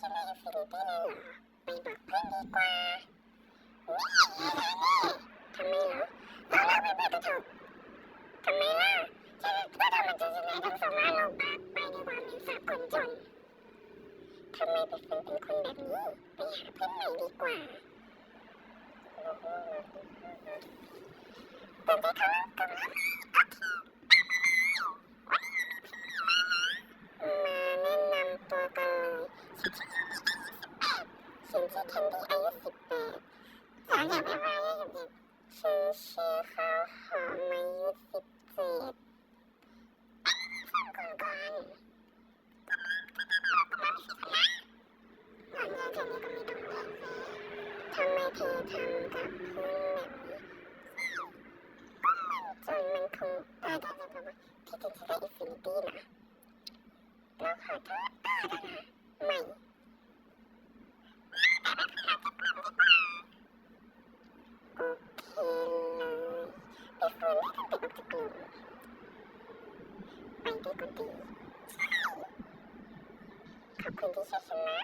ฉันในอินฟินิตี้เลยเหรอไปบอกเพื่อนดีกว่าทำไมเหรอเราเลิกไปก็ถูกทำไมล่ะฉันก็ทำมันจะยังไงทั้งสองล้านโลบาทไปในความเป็นสาวคนจนทำไมไปฝึกเป็นคนแบบนี้ไปหาเพื่อนใหม่ดีกว่าตอนที่เขากำลังมาแนะนำตัวกันเลยฉันชื่อแคนดี้อายุ18สาวอยากไปว่าอยู่ดิฉันชื่อข้าวหอมอายุ17ฟังก่อนหล่อนยายเธอนี่ก็ไม่ต้องแปลกทำไมเธอทำกับเพื่อนแบบนี้จนมันคงตายได้เลยเพราะว่าที่จริงจะได้อินฟินิตี้นะเราขอโทษไม่ โอเคเลยไปฟื้นให้กันติดออกจากกลุ่มไปดีก็ดีขอบคุณที่ช่วยฉันนะ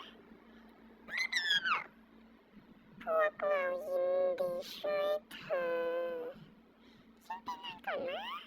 พวกเรายินดีช่วยเธอฉันไปงานก่อนนะ